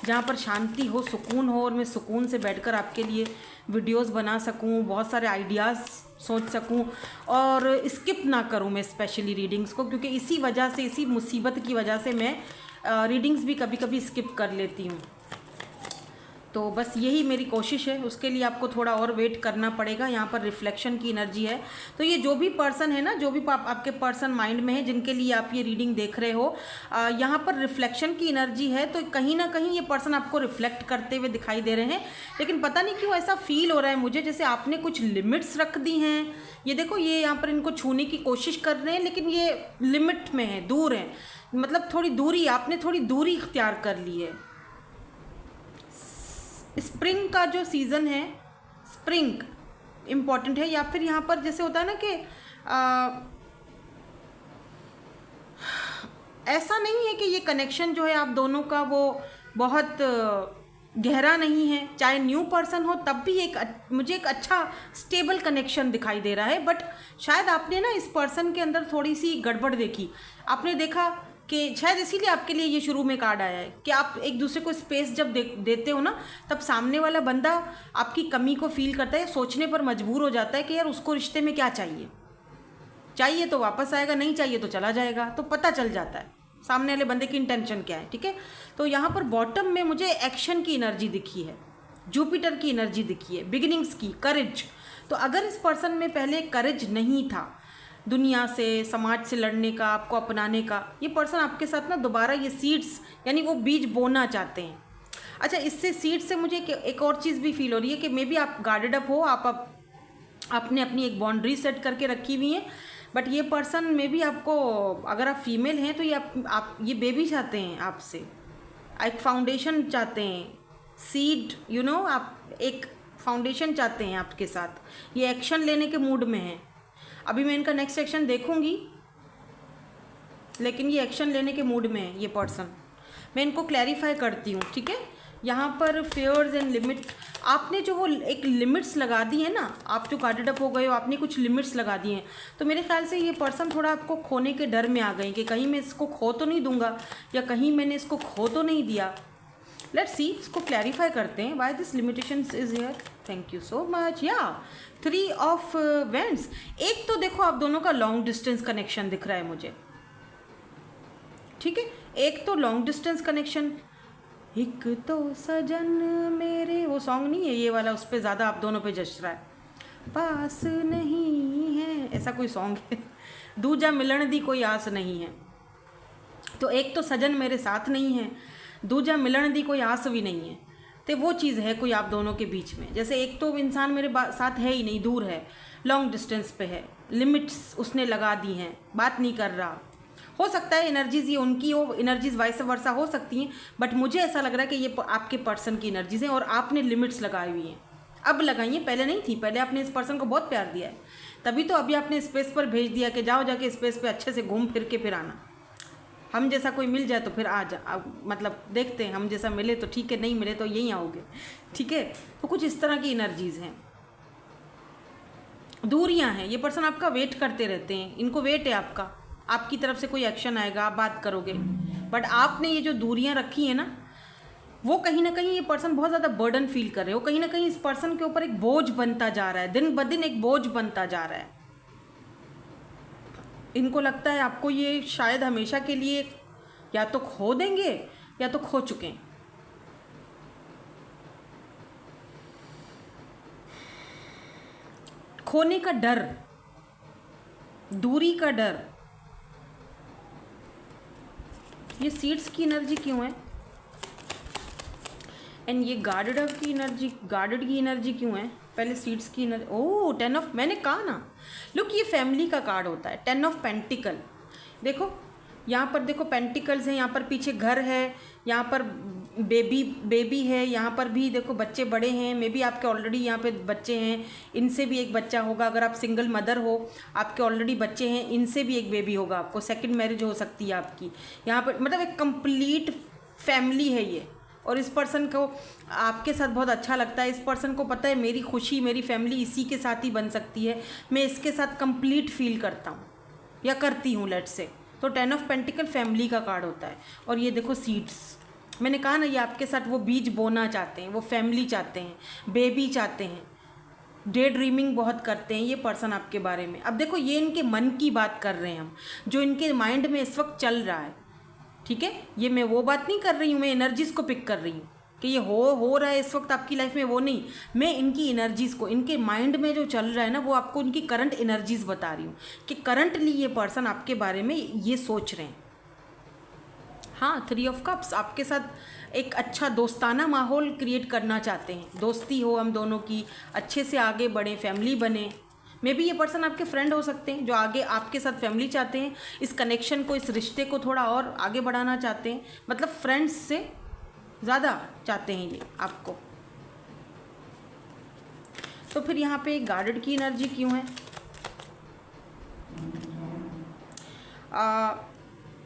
Speaker 1: जहाँ पर शांति हो, सुकून हो, और मैं सुकून से बैठकर आपके लिए वीडियोस बना सकूँ, बहुत सारे आइडियाज़ सोच सकूँ, और स्किप ना करूँ मैं स्पेशली रीडिंग्स को, क्योंकि इसी वजह से, इसी मुसीबत की वजह से मैं रीडिंग्स भी कभी कभी स्किप कर लेती हूँ। तो बस यही मेरी कोशिश है, उसके लिए आपको थोड़ा और वेट करना पड़ेगा। यहाँ पर रिफ्लेक्शन की एनर्जी है, तो ये जो भी पर्सन है ना, जो भी आपके पर्सन माइंड में है, जिनके लिए आप ये रीडिंग देख रहे हो, यहाँ पर रिफ्लेक्शन की एनर्जी है, तो कहीं ना कहीं ये पर्सन आपको रिफ्लेक्ट करते हुए दिखाई दे रहे हैं। लेकिन पता नहीं क्यों ऐसा फील हो रहा है मुझे जैसे आपने कुछ लिमिट्स रख दी हैं। ये देखो, ये यहाँ पर इनको छूने की कोशिश कर रहे हैं, लेकिन ये लिमिट में है, दूर है, मतलब थोड़ी दूरी, आपने थोड़ी दूरी इख्तियार कर ली है। स्प्रिंग का जो सीज़न है, स्प्रिंग इम्पॉर्टेंट है, या फिर यहाँ पर जैसे होता है ना कि ऐसा नहीं है कि ये कनेक्शन जो है आप दोनों का वो बहुत गहरा नहीं है। चाहे न्यू पर्सन हो तब भी मुझे एक अच्छा स्टेबल कनेक्शन दिखाई दे रहा है, बट शायद आपने ना इस पर्सन के अंदर थोड़ी सी गड़बड़ देखी। आपने देखा कि शायद इसीलिए आपके लिए ये शुरू में कार्ड आया है कि आप एक दूसरे को स्पेस जब देते हो ना, तब सामने वाला बंदा आपकी कमी को फील करता है, सोचने पर मजबूर हो जाता है कि यार उसको रिश्ते में क्या चाहिए। चाहिए तो वापस आएगा, नहीं चाहिए तो चला जाएगा, तो पता चल जाता है सामने वाले बंदे की इंटेंशन क्या है, ठीक है। तो यहाँ पर बॉटम में मुझे एक्शन की एनर्जी दिखी है, जुपिटर की एनर्जी दिखी है, बिगिनिंग्स की, करेज। तो अगर इस पर्सन में पहले करेज नहीं था दुनिया से, समाज से लड़ने का, आपको अपनाने का, ये पर्सन आपके साथ ना दोबारा ये सीड्स, यानी वो बीज बोना चाहते हैं। अच्छा, इससे सीड से मुझे एक और चीज़ भी फील हो रही है कि मे बी आप गार्डेड अप हो, आपने अपनी एक बाउंड्री सेट करके रखी हुई है, बट ये पर्सन में भी आपको, अगर आप फीमेल हैं तो ये आप ये बेबी चाहते हैं आपसे, एक फाउंडेशन चाहते हैं, सीड, यू नो, आप एक फाउंडेशन चाहते हैं आपके साथ, ये एक्शन लेने के मूड में है। अभी मैं इनका नेक्स्ट एक्शन देखूंगी, लेकिन ये एक्शन लेने के मूड में है ये पर्सन। मैं इनको क्लैरिफाई करती हूँ, ठीक है। यहाँ पर फेयर्स एंड लिमिट, आपने जो वो एक लिमिट्स लगा दी है ना, आप जो गार्डेड अप हो गए हो, आपने कुछ लिमिट्स लगा दी हैं, तो मेरे ख्याल से ये पर्सन थोड़ा आपको खोने के डर में आ गए कि कहीं मैं इसको खो तो नहीं दूंगा, या कहीं मैंने इसको खो तो नहीं दिया। लेट्स सी, इसको क्लैरिफाई करते हैं। Why this limitations is here, thank you so much. या 3 ऑफ वेंड्स, एक तो देखो आप दोनों का लॉन्ग डिस्टेंस कनेक्शन दिख रहा है मुझे, ठीक है। एक तो लॉन्ग डिस्टेंस कनेक्शन, एक तो सजन मेरे, वो सॉन्ग नहीं है ये वाला, उस पर ज़्यादा आप दोनों पे जच रहा है, पास नहीं है, ऐसा कोई सॉन्ग है, दूजा मिलन दी कोई आस नहीं है। तो एक तो सजन मेरे साथ नहीं है, दूजा मिलन दी कोई आस भी नहीं है, तो वो चीज़ है कोई आप दोनों के बीच में। जैसे एक तो इंसान मेरे साथ है ही नहीं, दूर है, लॉन्ग डिस्टेंस पे है, लिमिट्स उसने लगा दी हैं, बात नहीं कर रहा। हो सकता है एनर्जीज ये उनकी हो, एनर्जीज वाइस वर्सा हो सकती हैं, बट मुझे ऐसा लग रहा है कि ये आपके पर्सन की एनर्जीज हैं और आपने लिमिट्स लगाई हुई हैं। अब लगाई हैं, पहले नहीं थी, पहले आपने इस पर्सन को बहुत प्यार दिया है, तभी तो अभी आपने स्पेस पर भेज दिया कि जाओ जाके स्पेस पे अच्छे से घूम फिर के फिर आना। हम जैसा कोई मिल जाए तो फिर आ जा, मतलब देखते हैं, हम जैसा मिले तो ठीक है, नहीं मिले तो यहीं आओगे, ठीक है। तो कुछ इस तरह की एनर्जीज हैं, दूरियां हैं, ये पर्सन आपका वेट करते रहते हैं, इनको वेट है आपका, आपकी तरफ से कोई एक्शन आएगा, आप बात करोगे, बट आपने ये जो दूरियां रखी हैं ना, वो कहीं ना कहीं ये पर्सन बहुत ज़्यादा बर्डन फील कर रहे हो, कहीं ना कहीं इस पर्सन के ऊपर एक बोझ बनता जा रहा है, दिन ब दिन एक बोझ बनता जा रहा है। इनको लगता है आपको ये शायद हमेशा के लिए या तो खो देंगे या तो खो चुके हैं। खोने का डर, दूरी का डर, ये सीड्स की एनर्जी क्यों है, एंड ये गार्डेड की एनर्जी, गार्डेड की एनर्जी क्यों है, पहले सीड्स की ओह 10 ऑफ, मैंने कहा ना, लुक ये फैमिली का कार्ड होता है। 10 ऑफ पेंटिकल, देखो यहाँ पर देखो पेंटिकल्स हैं, यहाँ पर पीछे घर है, यहाँ पर बेबी है, यहाँ पर भी देखो बच्चे बड़े हैं, मे बी आपके ऑलरेडी यहाँ पे बच्चे हैं, इनसे भी एक बच्चा होगा। अगर आप सिंगल मदर हो, आपके ऑलरेडी बच्चे हैं, इनसे भी एक बेबी होगा आपको, सेकंड मैरिज हो सकती है आपकी। यहाँ पर मतलब एक कंप्लीट फैमिली है ये, और इस पर्सन को आपके साथ बहुत अच्छा लगता है। इस पर्सन को पता है मेरी खुशी, मेरी फैमिली इसी के साथ ही बन सकती है, मैं इसके साथ कंप्लीट फील करता हूँ या करती हूँ, लेट्स से। तो 10 ऑफ पेंटिकल फैमिली का कार्ड होता है। और ये देखो सीड्स, मैंने कहा ना ये आपके साथ वो बीज बोना चाहते हैं, वो फैमिली चाहते हैं, बेबी चाहते हैं, डे ड्रीमिंग बहुत करते हैं ये पर्सन आपके बारे में। अब देखो ये इनके मन की बात कर रहे हैं हम, जो इनके माइंड में इस वक्त चल रहा है, ठीक है। ये मैं वो बात नहीं कर रही हूँ, मैं एनर्जीज़ को पिक कर रही हूँ कि ये हो रहा है इस वक्त आपकी लाइफ में, वो नहीं, मैं इनकी एनर्जीज़ को, इनके माइंड में जो चल रहा है ना, वो आपको इनकी करंट एनर्जीज़ बता रही हूँ कि करंटली ये पर्सन आपके बारे में ये सोच रहे हैं। हाँ, 3 ऑफ कप्स, आपके साथ एक अच्छा दोस्ताना माहौल क्रिएट करना चाहते हैं, दोस्ती हो हम दोनों की, अच्छे से आगे बढ़े, फैमिली बने। मे बी ये पर्सन आपके फ्रेंड हो सकते हैं जो आगे आपके साथ फैमिली चाहते हैं, इस कनेक्शन को, इस रिश्ते को थोड़ा और आगे बढ़ाना चाहते हैं, मतलब फ्रेंड्स से ज़्यादा चाहते हैं ये आपको। तो फिर यहाँ पे गार्डेड की एनर्जी क्यों है?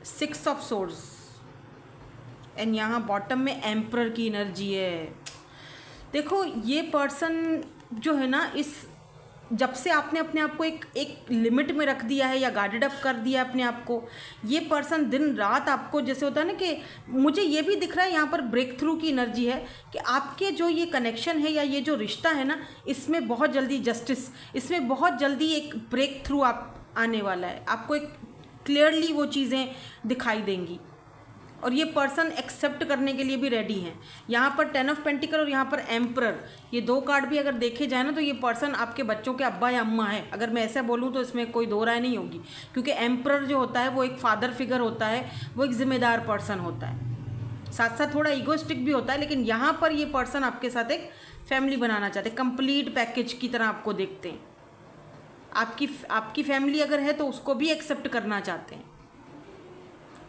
Speaker 1: 6 ऑफ सोर्ड्स एंड यहाँ बॉटम में एम्परर की एनर्जी है। देखो ये पर्सन जो है ना, इस जब से आपने अपने आप को एक लिमिट में रख दिया है या गार्डेड अप कर दिया अपने आप को, ये पर्सन दिन रात आपको, जैसे होता है ना कि मुझे ये भी दिख रहा है यहाँ पर ब्रेक थ्रू की एनर्जी है कि आपके जो ये कनेक्शन है या ये जो रिश्ता है ना, इसमें बहुत जल्दी जस्टिस, इसमें बहुत जल्दी एक ब्रेक थ्रू आप आने वाला है, आपको एक क्लियरली वो चीज़ें दिखाई देंगी। और ये पर्सन एक्सेप्ट करने के लिए भी रेडी हैं। यहाँ पर 10 ऑफ पेंटिकल और यहाँ पर एम्परर, ये दो कार्ड भी अगर देखे जाए ना, तो ये पर्सन आपके बच्चों के अब्बा या अम्मा है। अगर मैं ऐसा बोलूँ तो इसमें कोई दो राय नहीं होगी, क्योंकि एम्परर जो होता है वो एक फादर फिगर होता है, वो एक जिम्मेदार पर्सन होता है, साथ साथ थोड़ा ईगोइस्टिक भी होता है। लेकिन यहाँ पर ये पर्सन आपके साथ एक फैमिली बनाना चाहते हैं, कंप्लीट पैकेज की तरह आपको देखते हैं। आपकी फैमिली अगर है तो उसको भी एक्सेप्ट करना चाहते हैं,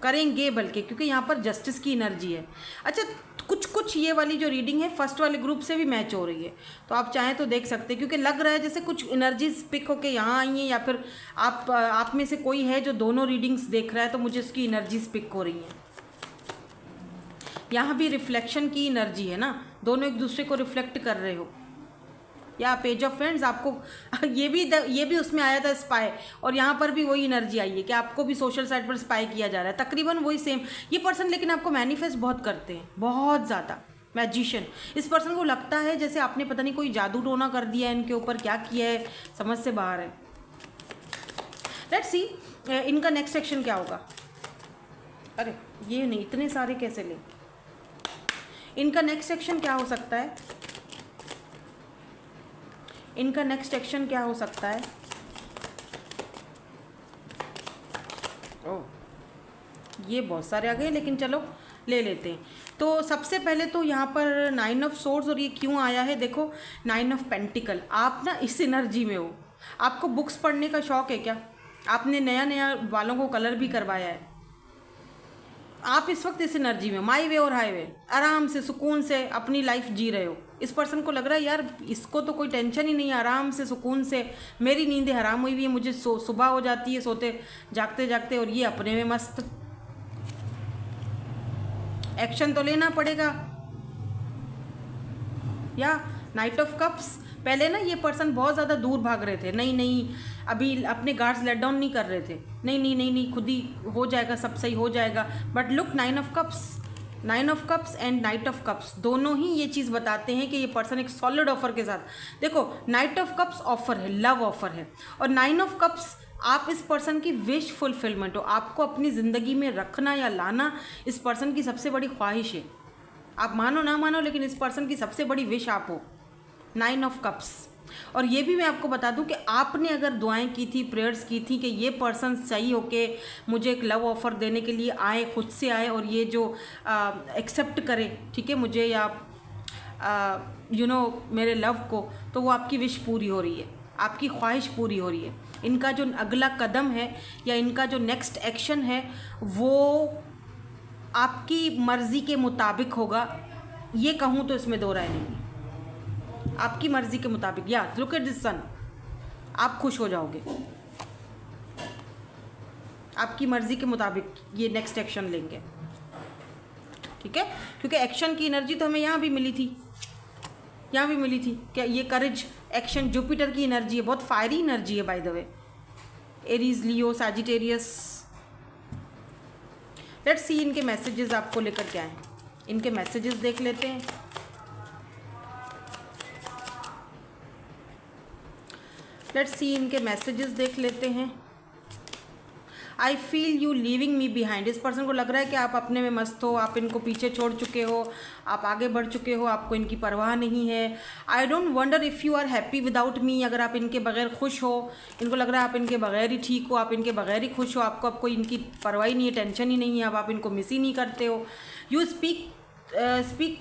Speaker 1: करेंगे बल्कि, क्योंकि यहाँ पर जस्टिस की एनर्जी है। अच्छा, कुछ ये वाली जो रीडिंग है फर्स्ट वाले ग्रुप से भी मैच हो रही है, तो आप चाहें तो देख सकते हैं, क्योंकि लग रहा है जैसे कुछ एनर्जीज पिक होके यहाँ आई हैं, या फिर आप में से कोई है जो दोनों रीडिंग्स देख रहा है, तो मुझे उसकी एनर्जीज पिक हो रही हैं। यहाँ भी रिफ्लेक्शन की एनर्जी है ना, दोनों एक दूसरे को रिफ्लेक्ट कर रहे हो। या पेज ऑफ फ्रेंड्स, आपको ये भी उसमें आया था स्पाई, और यहाँ पर भी वही एनर्जी आई है कि आपको भी सोशल साइट पर स्पाई किया जा रहा है, तकरीबन वही सेम। ये पर्सन लेकिन आपको मैनिफेस्ट बहुत करते हैं, बहुत ज़्यादा मैजिशियन। इस पर्सन को लगता है जैसे आपने पता नहीं कोई जादू टोना कर दिया है इनके ऊपर, क्या किया है समझ से बाहर है। लेट्स सी इनका नेक्स्ट एक्शन क्या होगा। अरे ये नहीं, इतने सारे कैसे ले, इनका नेक्स्ट एक्शन क्या हो सकता है, इनका नेक्स्ट एक्शन क्या हो सकता है। ओह, ये बहुत सारे आ गए, लेकिन चलो ले लेते हैं। तो सबसे पहले तो यहाँ पर 9 ऑफ सोर्ड्स, और ये क्यों आया है देखो, 9 ऑफ पेंटिकल। आप ना इस एनर्जी में हो, आपको बुक्स पढ़ने का शौक़ है क्या? आपने नया वालों को कलर भी करवाया है, आप इस वक्त इस एनर्जी में माई वे और हाईवे आराम से सुकून से अपनी लाइफ जी रहे हो। इस पर्सन को लग रहा है यार इसको तो कोई टेंशन ही नहीं, आराम से सुकून से, मेरी नींदें हराम हुई हुई है, मुझे सुबह हो जाती है सोते जागते जागते, और ये अपने में मस्त। एक्शन तो लेना पड़ेगा। या नाइट ऑफ कप्स, पहले ना ये पर्सन बहुत ज़्यादा दूर भाग रहे थे, नहीं अभी अपने गार्ड्स लेट डाउन नहीं कर रहे थे, नहीं खुद ही हो जाएगा, सब सही हो जाएगा। But look 9 of cups and night of cups दोनों ही ये चीज़ बताते हैं कि ये पर्सन एक सॉलिड ऑफर के साथ, देखो नाइट ऑफ कप्स ऑफर है, लव ऑफर है, और 9 ऑफ कप्स आप इस पर्सन की विश फुलफिलमेंट हो, आपको अपनी ज़िंदगी में रखना या लाना इस पर्सन की सबसे बड़ी ख्वाहिश है। आप मानो ना मानो, लेकिन इस पर्सन की सबसे बड़ी विश आप हो, 9 ऑफ कप्स। और ये भी मैं आपको बता दूं कि आपने अगर दुआएं की थी, प्रेयर्स की थी कि ये पर्सन सही होके मुझे एक लव ऑफ़र देने के लिए आए, खुद से आए, और ये जो एक्सेप्ट करे, ठीक है मुझे, या मेरे लव को, तो वो आपकी विश पूरी हो रही है, आपकी ख्वाहिश पूरी हो रही है। इनका जो अगला कदम है या इनका जो नेक्स्ट एक्शन है वो आपकी मर्ज़ी के मुताबिक होगा, ये कहूँ तो इसमें दो राय नहीं। आपकी मर्ज़ी के मुताबिक, या लुक एट दिस सन, आप खुश हो जाओगे, आपकी मर्ज़ी के मुताबिक ये नेक्स्ट एक्शन लेंगे, ठीक है। क्योंकि एक्शन की एनर्जी तो हमें यहाँ भी मिली थी, यहाँ भी मिली थी क्या, ये करेज, एक्शन, जुपिटर की एनर्जी है, बहुत फायरी एनर्जी है by the way. Aries, Leo, Sagittarius. Let's see इनके मैसेजेस आपको लेकर क्या है, इनके मैसेजेस देख लेते हैं। लेट्स सी इनके मैसेजेस देख लेते हैं। I feel you leaving me behind. इस पर्सन को लग रहा है कि आप अपने में मस्त हो, आप इनको पीछे छोड़ चुके हो, आप आगे बढ़ चुके हो, आपको इनकी परवाह नहीं है। I don't wonder if you are happy without me. अगर आप इनके बगैर खुश हो, इनको लग रहा है आप इनके बगैर ही ठीक हो, आप इनके बगैर ही खुश हो, आपको अब कोई इनकी परवाह ही नहीं है, टेंशन ही नहीं है, अब आप इनको मिस ही नहीं करते हो। You speak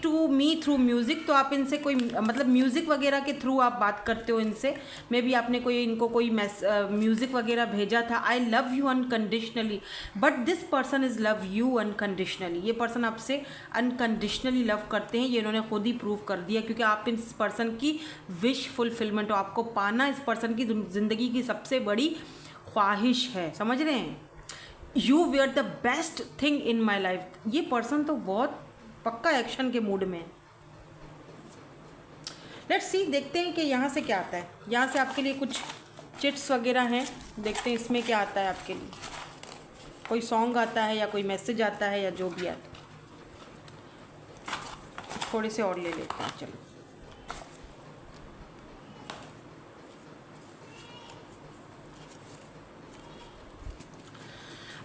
Speaker 1: to me through music. तो आप इनसे कोई मतलब म्यूज़िक वगैरह के थ्रू आप बात करते हो इनसे। मे बी आपने इनको कोई म्यूज़िक वगैरह भेजा था। आई love you unconditionally but this person is love you unconditionally. ये पर्सन आपसे अनकंडीशनली लव करते हैं, ये इन्होंने खुद ही प्रूव कर दिया, क्योंकि आप इस पर्सन की विश फुलफिलमेंट हो। आपको पाना इस पर्सन की ज़िंदगी की सबसे बड़ी ख्वाहिश है, समझ रहे हैं। You were the best thing in my life. ये पर्सन तो बहुत पक्का एक्शन के मूड में। लेट्स सी, देखते हैं कि यहाँ से क्या आता है। यहाँ से आपके लिए कुछ चिट्स वगैरह हैं, देखते हैं इसमें क्या आता है आपके लिए। कोई सॉन्ग आता है या कोई मैसेज आता है या जो भी आता है। थोड़े से और ले लेते हैं, चलो।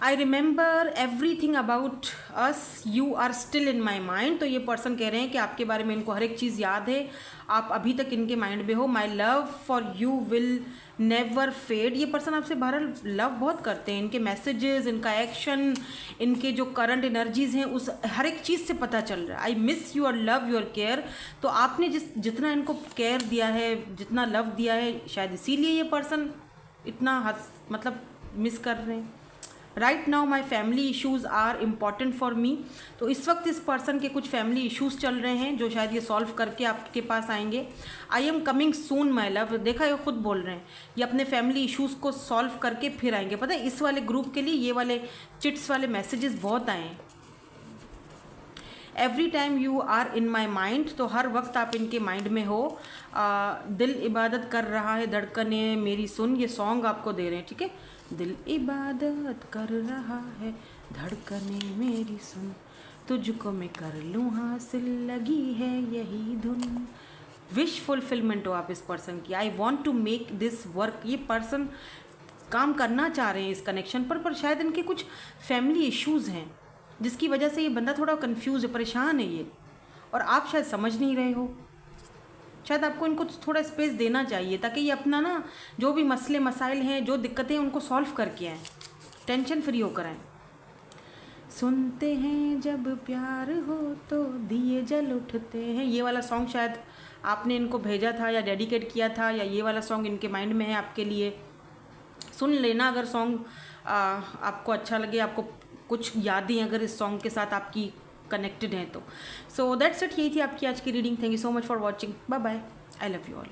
Speaker 1: I remember everything about us, you are still in my mind. तो ये पर्सन कह रहे हैं कि आपके बारे में इनको हर एक चीज़ याद है, आप अभी तक इनके माइंड में हो। My love for you will never fade. ये पर्सन आपसे बहरहाल लव बहुत करते हैं। इनके मैसेजेस, इनका एक्शन, इनके जो करंट एनर्जीज़ हैं, उस हर एक चीज़ से पता चल रहा है। I miss your love, your care. तो आपने जितना इनको केयर दिया है, जितना लव दिया है, शायद इसीलिए ये पर्सन इतना मतलब मिस कर रहे हैं। Right now my family issues are important for me. तो इस वक्त इस पर्सन के कुछ फैमिली इशूज़ चल रहे हैं जो शायद ये सॉल्व करके आपके पास आएंगे। I am coming soon my love. देखा, ये खुद बोल रहे हैं, ये अपने फैमिली इशूज़ को सॉल्व करके फिर आएंगे। पता है, इस वाले ग्रुप के लिए ये वाले चिट्स वाले मैसेजेस बहुत आए हैं। Every time you are in my mind. तो हर वक्त आप इनके माइंड में हो। दिल इबादत कर रहा है, धड़कने मेरी सुन। ये सॉन्ग आपको दे रहे हैं, ठीक है। दिल इबादत कर रहा है, धड़कने मेरी सुन, तुझको मैं कर लूँ हासिल, लगी है यही धुन। विश फुलफिलमेंट हो आप इस पर्सन की। I want to make this work. ये पर्सन काम करना चाह रहे हैं इस कनेक्शन पर शायद इनके कुछ फैमिली इश्यूज़ हैं जिसकी वजह से ये बंदा थोड़ा कंफ्यूज है, परेशान है ये, और आप शायद समझ नहीं रहे हो। शायद आपको इनको थोड़ा स्पेस देना चाहिए ताकि ये अपना ना जो भी मसले मसाइल हैं, जो दिक्कतें हैं, उनको सॉल्व करके आएँ, टेंशन फ्री होकर आएँ। सुनते हैं जब प्यार हो तो दिए जल उठते हैं। ये वाला सॉन्ग शायद आपने इनको भेजा था या डेडिकेट किया था, या ये वाला सॉन्ग इनके माइंड में है आपके लिए। सुन लेना अगर सॉन्ग आपको अच्छा लगे, आपको कुछ यादें अगर इस सॉन्ग के साथ आपकी कनेक्टेड हैं तो। सो दैट्स इट, यही थी आपकी आज की reading. Thank you so much for watching. Bye bye. I love you all.